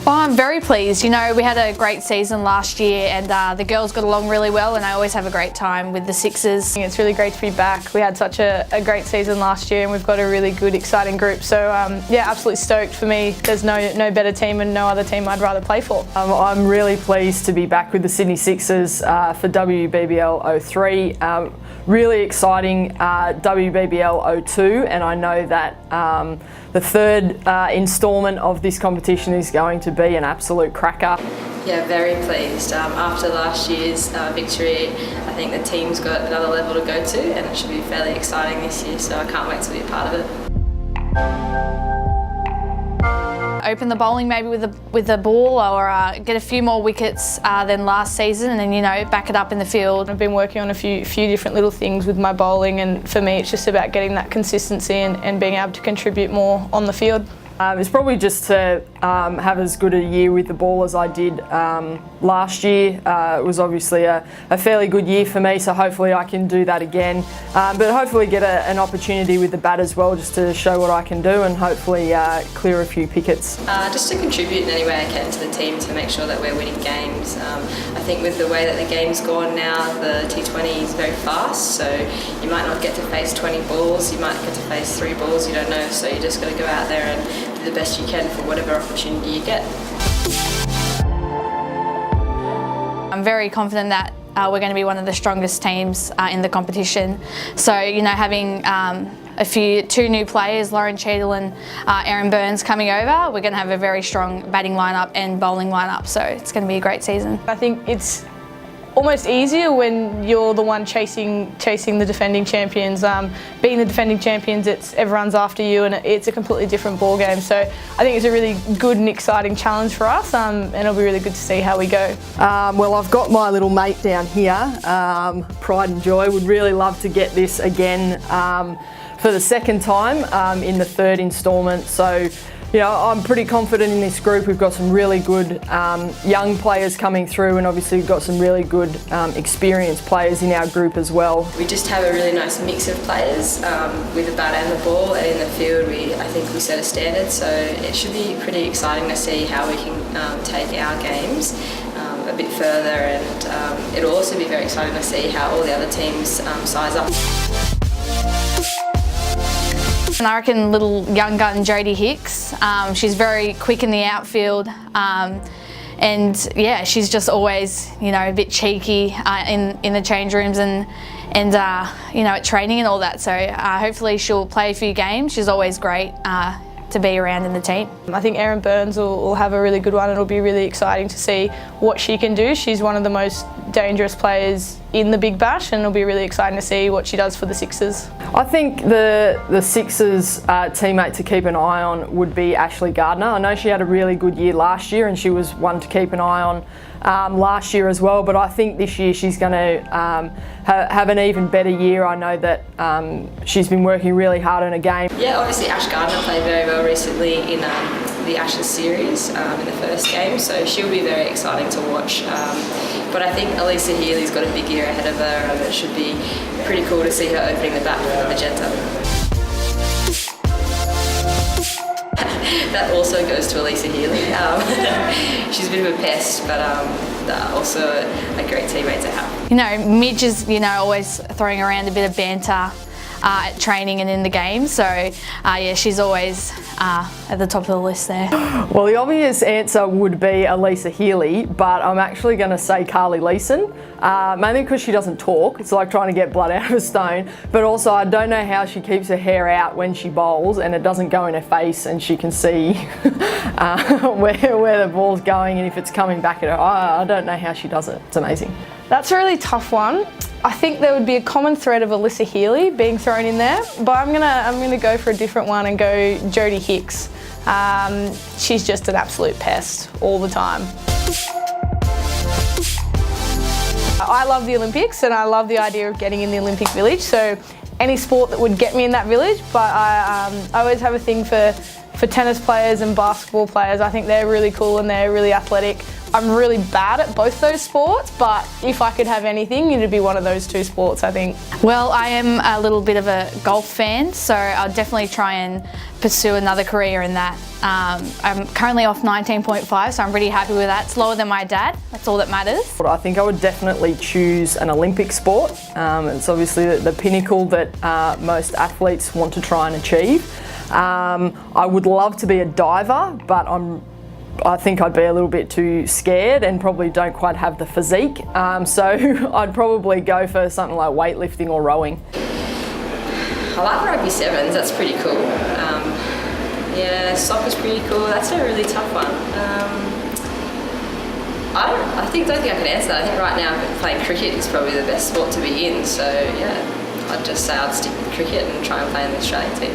Well, I'm very pleased. You know, we had a great season last year and the girls got along really well, and I always have a great time with the Sixers. It's really great to be back. We had such a great season last year and we've got a really good, exciting group. So yeah, absolutely stoked. For me, there's no better team and no other team I'd rather play for. I'm really pleased to be back with the Sydney Sixers for WBBL 03. Really exciting WBBL 02, and I know that the third instalment of this competition is going to be an absolute cracker. Yeah, very pleased. After last year's victory, I think the team's got another level to go to, and it should be fairly exciting this year, so I can't wait to be a part of it. Open the bowling maybe with the ball, or get a few more wickets than last season, and then, you know, back it up in the field. I've been working on a few different little things with my bowling, and for me it's just about getting that consistency and being able to contribute more on the field. It's probably just to have as good a year with the ball as I did last year. It was obviously a fairly good year for me, so hopefully I can do that again. But hopefully get an opportunity with the bat as well, just to show what I can do and hopefully clear a few pickets. Just to contribute in any way I can to the team to make sure that we're winning games. I think with the way that the game's gone now, the T20 is very fast, so you might not get to face 20 balls, you might get to face 3 balls, you don't know, so you just got to go out there and do the best you can for whatever opportunity you get. I'm very confident that we're going to be one of the strongest teams in the competition. So, you know, having two new players, Lauren Cheadle and Erin Burns, coming over, we're going to have a very strong batting lineup and bowling lineup, so it's going to be a great season. I think it's almost easier when you're the one chasing the defending champions. Being the defending champions, everyone's after you, and it's a completely different ball game. So I think it's a really good and exciting challenge for us, and it'll be really good to see how we go. Well, I've got my little mate down here, Pride and Joy. Would really love to get this again for the second time in the third instalment. So, you know, I'm pretty confident in this group. We've got some really good young players coming through, and obviously we've got some really good experienced players in our group as well. We just have a really nice mix of players with the bat and the ball, and in the field I think we set a standard, so it should be pretty exciting to see how we can take our games a bit further, and it'll also be very exciting to see how all the other teams size up. And I reckon little young gun Jodie Hicks, she's very quick in the outfield, and yeah, she's just always, you know, a bit cheeky in the change rooms and you know, at training and all that. So hopefully she'll play a few games. She's always great to be around in the team. I think Erin Burns will have a really good one. It'll be really exciting to see what she can do. She's one of the most dangerous players in the Big Bash, and it'll be really exciting to see what she does for the Sixers. I think the Sixers teammate to keep an eye on would be Ashley Gardner. I know she had a really good year last year, and she was one to keep an eye on last year as well, but I think this year she's going to have an even better year. I know that she's been working really hard on a game. Yeah, obviously Ash Gardner played very well recently in the Ashes series in the first game, so she'll be very exciting to watch. But I think Elisa Healy's got a big year ahead of her, and it should be pretty cool to see her opening the bat for the Magenta. That also goes to Elisa Healy. She's a bit of a pest, but also a great teammate to have. You know, Midge is, you know, always throwing around a bit of banter at training and in the game, so yeah, she's always at the top of the list there. Well, the obvious answer would be Elisa Healy, but I'm actually going to say Carly Leeson, mainly because she doesn't talk. It's like trying to get blood out of a stone, but also I don't know how she keeps her hair out when she bowls and it doesn't go in her face and she can see where the ball's going and if it's coming back at her. I don't know how she does it. It's amazing. That's a really tough one. I think there would be a common thread of Alyssa Healy being thrown in there, but I'm gonna go for a different one and go Jodie Hicks. She's just an absolute pest all the time. I love the Olympics and I love the idea of getting in the Olympic Village, so any sport that would get me in that village, but I always have a thing for for tennis players and basketball players, I think they're really cool and they're really athletic. I'm really bad at both those sports, but if I could have anything, it'd be one of those two sports, I think. Well, I am a little bit of a golf fan, so I'll definitely try and pursue another career in that. I'm currently off 19.5, so I'm pretty happy with that. It's lower than my dad, that's all that matters. I think I would definitely choose an Olympic sport. It's obviously the pinnacle that most athletes want to try and achieve. I would love to be a diver, but I think I'd be a little bit too scared and probably don't quite have the physique. So I'd probably go for something like weightlifting or rowing. I like rugby sevens, that's pretty cool. Yeah, soccer's pretty cool. That's a really tough one. I don't think I can answer that. I think right now playing cricket is probably the best sport to be in. So yeah, I'd just say I'd stick with cricket and try and play in the Australian team.